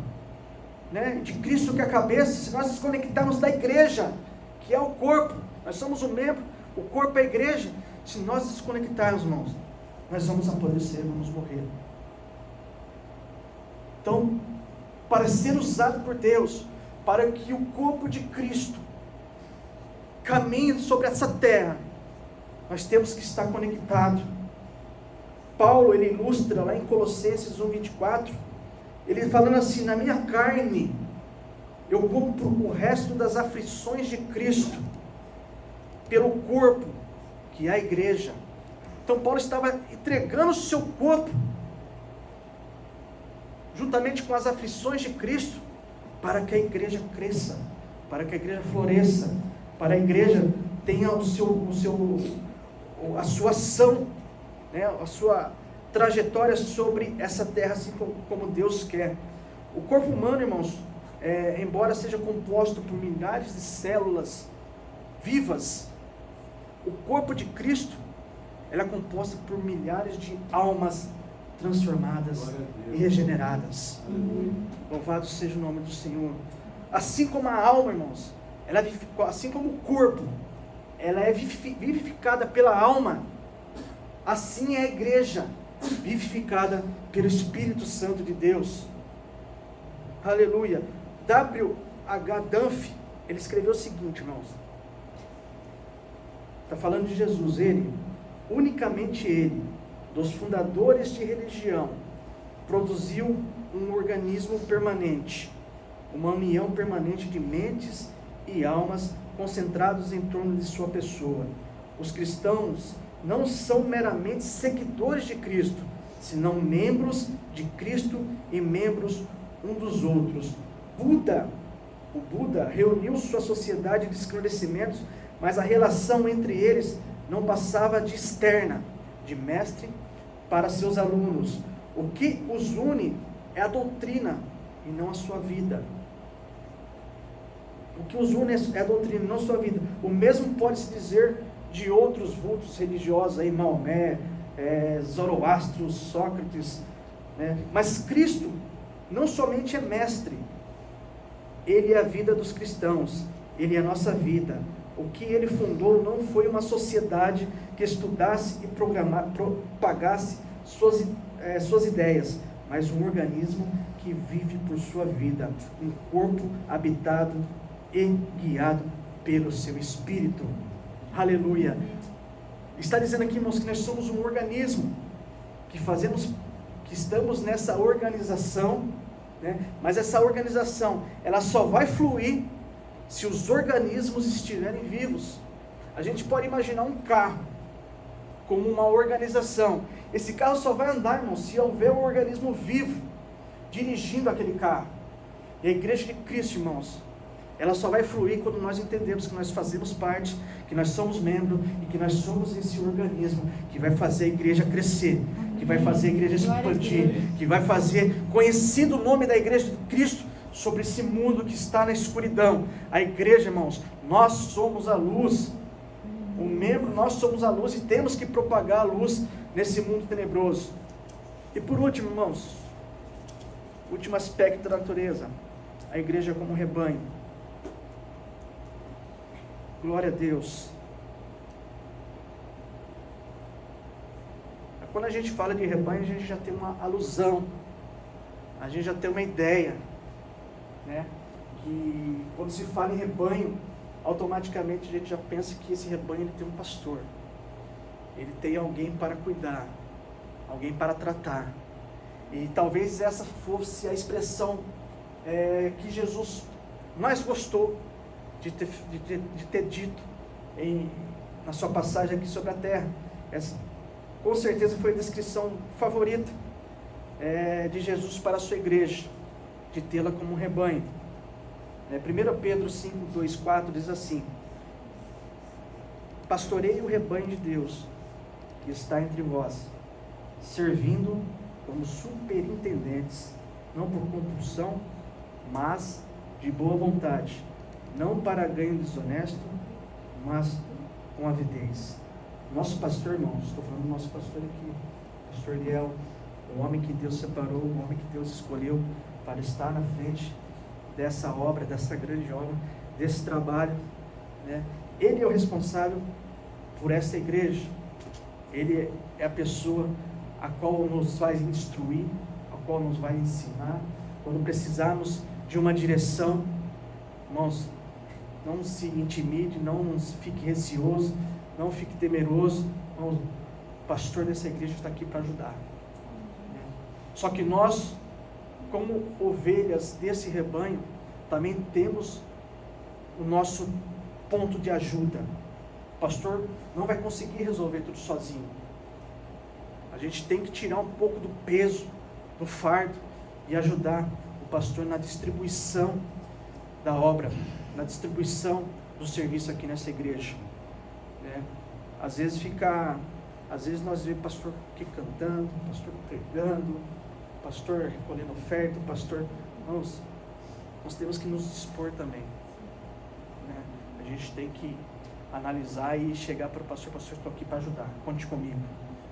né, de Cristo que é a cabeça, se nós desconectarmos da igreja, que é o corpo, nós somos um membro, o corpo é a igreja, se nós desconectarmos, irmãos, nós vamos apodrecer, vamos morrer. Então, para ser usado por Deus, para que o corpo de Cristo caminhe sobre essa terra, nós temos que estar conectados. Paulo, ele ilustra lá em Colossenses 1:24, ele falando assim: na minha carne eu cumpro o resto das aflições de Cristo pelo corpo, que é a igreja. Então Paulo estava entregando o seu corpo juntamente com as aflições de Cristo, para que a igreja cresça, para que a igreja floresça, para a igreja tenha a sua ação, né, a sua trajetória sobre essa terra, assim como Deus quer. O corpo humano, irmãos, embora seja composto por milhares de células vivas, o corpo de Cristo, ela é composta por milhares de almas transformadas e regeneradas. Louvado seja o nome do Senhor. Assim como a alma, irmãos, assim como o corpo, ela é vivificada pela alma, assim é a igreja, vivificada pelo Espírito Santo de Deus. Aleluia. W.H. Dunphy, ele escreveu o seguinte, irmãos, está falando de Jesus, unicamente ele, dos fundadores de religião, produziu um organismo permanente, uma união permanente de mentes e almas concentrados em torno de sua pessoa. os cristãos não são meramente seguidores de Cristo, senão membros de Cristo e membros um dos outros. O Buda reuniu sua sociedade de esclarecimentos, mas a relação entre eles não passava de externa, de mestre para seus alunos. O que os une é a doutrina e não a sua vida. O que os une é a doutrina e não a sua vida. O mesmo pode-se dizer de outros vultos religiosos, aí, Maomé, Zoroastro, Sócrates, né? Mas Cristo não somente é mestre, Ele é a vida dos cristãos, Ele é a nossa vida. O que Ele fundou não foi uma sociedade que estudasse e propagasse suas ideias, mas um organismo que vive por sua vida, um corpo habitado e guiado pelo seu Espírito. Aleluia! Está dizendo aqui, irmãos, que nós somos um organismo, que estamos nessa organização, né? Mas essa organização, ela só vai fluir se os organismos estiverem vivos. A gente pode imaginar um carro como uma organização. Esse carro só vai andar, irmão, se houver um organismo vivo dirigindo aquele carro. E a igreja de Cristo, irmãos, ela só vai fluir quando nós entendemos que nós fazemos parte, que nós somos membros e que nós somos esse organismo que vai fazer a igreja crescer, que vai fazer a igreja expandir, que vai fazer conhecido o nome da igreja de Cristo sobre esse mundo que está na escuridão. A igreja, irmãos, nós somos a luz. O membro, nós somos a luz e temos que propagar a luz nesse mundo tenebroso. E por último, irmãos, último aspecto da natureza, a igreja como um rebanho. Glória a Deus. Quando a gente fala de rebanho, a gente já tem uma alusão, a gente já tem uma ideia, né? Que quando se fala em rebanho, automaticamente a gente já pensa que esse rebanho ele tem um pastor, ele tem alguém para cuidar, alguém para tratar. E talvez essa fosse a expressão que Jesus mais gostou de ter dito na sua passagem aqui sobre a terra. Essa, com certeza, foi a descrição favorita de Jesus para a sua igreja, de tê-la como um rebanho. 1 Pedro 5, 2, 4 diz assim: pastoreie o rebanho de Deus que está entre vós, servindo como superintendentes, não por compulsão, mas de boa vontade, não para ganho desonesto, mas com avidez. Nosso pastor, irmãos, estou falando do nosso pastor aqui, pastor Eliel, o homem que Deus separou, o homem que Deus escolheu para estar na frente dessa obra, dessa grande obra, desse trabalho, né? Ele é o responsável por essa igreja. Ele é a pessoa a qual nos vai instruir, a qual nos vai ensinar. Quando precisarmos de uma direção, irmãos, não se intimide, não fique receoso, não fique temeroso. Irmãos, o pastor dessa igreja está aqui para ajudar. Só que nós, como ovelhas desse rebanho, também temos o nosso ponto de ajuda. O pastor não vai conseguir resolver tudo sozinho. A gente tem que tirar um pouco do peso, do fardo, e ajudar o pastor na distribuição da obra, na distribuição do serviço aqui nessa igreja. Às vezes nós vemos o pastor aqui cantando, o pastor pregando, o pastor recolhendo oferta, o pastor... Nós temos que nos dispor também, né? A gente tem que analisar e chegar para o pastor: pastor, estou aqui para ajudar, conte comigo.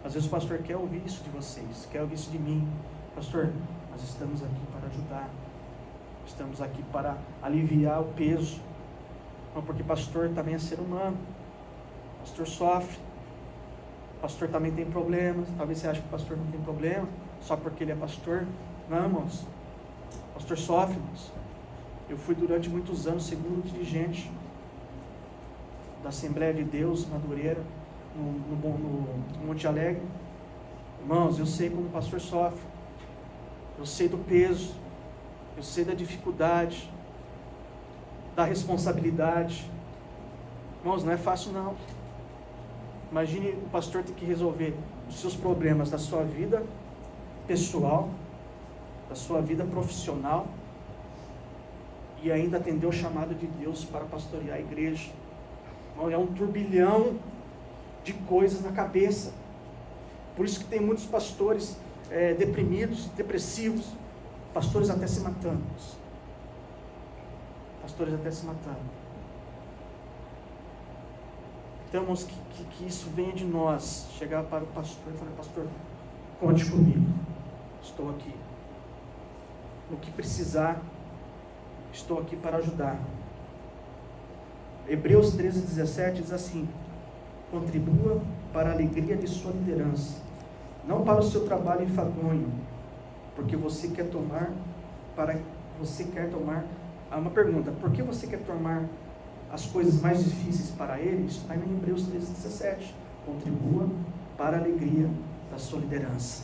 Às vezes o pastor quer ouvir isso de vocês, quer ouvir isso de mim: pastor, nós estamos aqui para ajudar, estamos aqui para aliviar o peso, não, porque pastor também é ser humano, pastor sofre, pastor também tem problemas. Talvez você ache que o pastor não tem problema só porque ele é pastor. Não, irmãos, o pastor sofre, irmãos. Eu fui durante muitos anos segundo dirigente da Assembleia de Deus, Madureira, no Monte Alegre. Irmãos, eu sei como o pastor sofre, eu sei do peso, eu sei da dificuldade, da responsabilidade. Irmãos, não é fácil não. Imagine o pastor ter que resolver os seus problemas da sua vida pessoal, da sua vida profissional, e ainda atender o chamado de Deus para pastorear a igreja. É um turbilhão de coisas na cabeça. Por isso que tem muitos pastores deprimidos, depressivos, pastores até se matando. Pastores até se matando. Então, irmãos, que isso venha de nós, chegar para o pastor e falar: pastor, conte comigo, estou aqui. No que precisar, estou aqui para ajudar. Hebreus 13:17 diz assim: contribua para a alegria de sua liderança, não para o seu trabalho enfadonho, porque você quer tomar, uma pergunta: por que você quer tomar as coisas mais difíceis para ele? Isso está em Hebreus 13:17. Contribua para a alegria da sua liderança.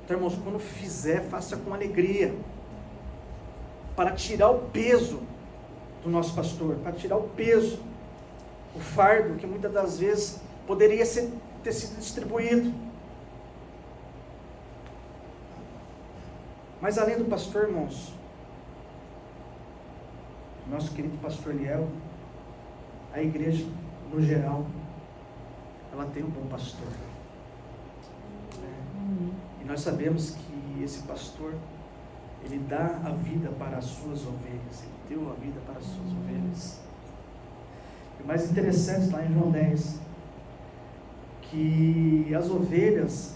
Então, irmãos, quando fizer, faça com alegria, para tirar o peso do nosso pastor, para tirar o peso, o fardo que muitas das vezes poderia ter sido distribuído. Mas além do pastor, irmãos, nosso querido pastor Liel, a igreja, no geral, ela tem um bom pastor. E nós sabemos que esse pastor, ele dá a vida para as suas ovelhas. Ele deu a vida para as suas ovelhas. E o mais interessante lá em João 10, que as ovelhas,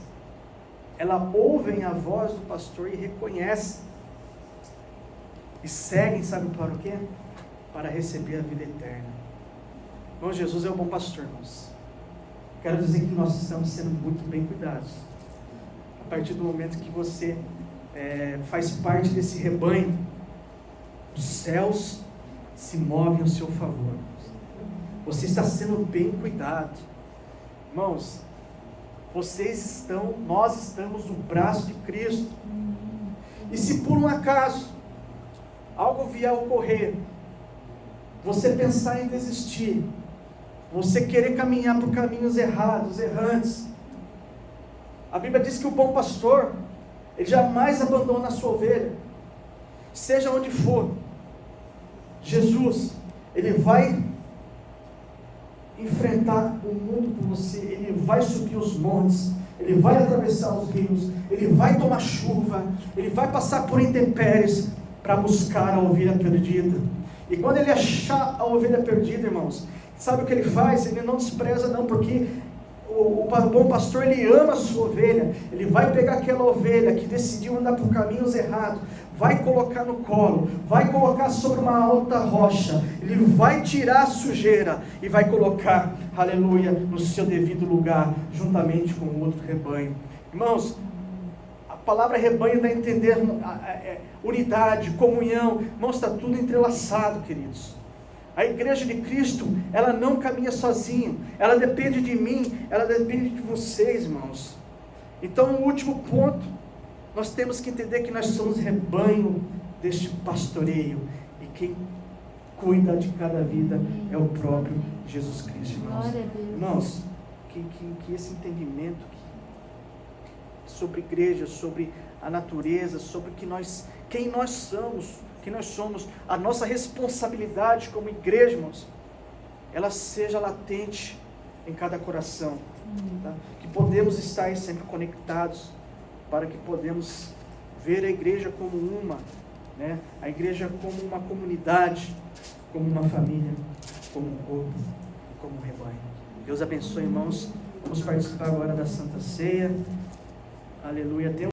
elas ouvem a voz do pastor e reconhecem. E seguem, sabe para o quê? Para receber a vida eterna. Irmão, Jesus é o bom pastor, irmãos. Quero dizer que nós estamos sendo muito bem cuidados. A partir do momento que você faz parte desse rebanho, os céus se movem ao seu favor. Você está sendo bem cuidado. Irmãos, nós estamos no braço de Cristo. E se por um acaso algo vier a ocorrer, você pensar em desistir, você querer caminhar por caminhos errados, errantes, a Bíblia diz que o bom pastor, ele jamais abandona a sua ovelha, seja onde for. Jesus, ele vai enfrentar o mundo por você, ele vai subir os montes, ele vai atravessar os rios, ele vai tomar chuva, ele vai passar por intempéries para buscar a ovelha perdida. E quando ele achar a ovelha perdida, irmãos, sabe o que ele faz? Ele não despreza não, porque o bom pastor, ele ama a sua ovelha. Ele vai pegar aquela ovelha que decidiu andar por caminhos errados, vai colocar no colo, vai colocar sobre uma alta rocha, ele vai tirar a sujeira e vai colocar, aleluia, no seu devido lugar, juntamente com o outro rebanho. Irmãos, a palavra rebanho dá a entender unidade, comunhão. Irmãos, está tudo entrelaçado, queridos. A igreja de Cristo, ela não caminha sozinha, ela depende de mim, ela depende de vocês, irmãos. Então, o último ponto, nós temos que entender que nós somos rebanho deste pastoreio, e quem cuida de cada vida é o próprio Jesus Cristo, irmãos. Irmãos, que esse entendimento sobre igreja, sobre a natureza, sobre quem nós somos, a nossa responsabilidade como igreja, irmãos, ela seja latente em cada coração, tá? Que podemos estar sempre conectados, para que podemos ver a igreja como uma, né? A igreja como uma comunidade, como uma família, como um corpo, como um rebanho. Deus abençoe, irmãos. Vamos participar agora da Santa Ceia. Aleluia.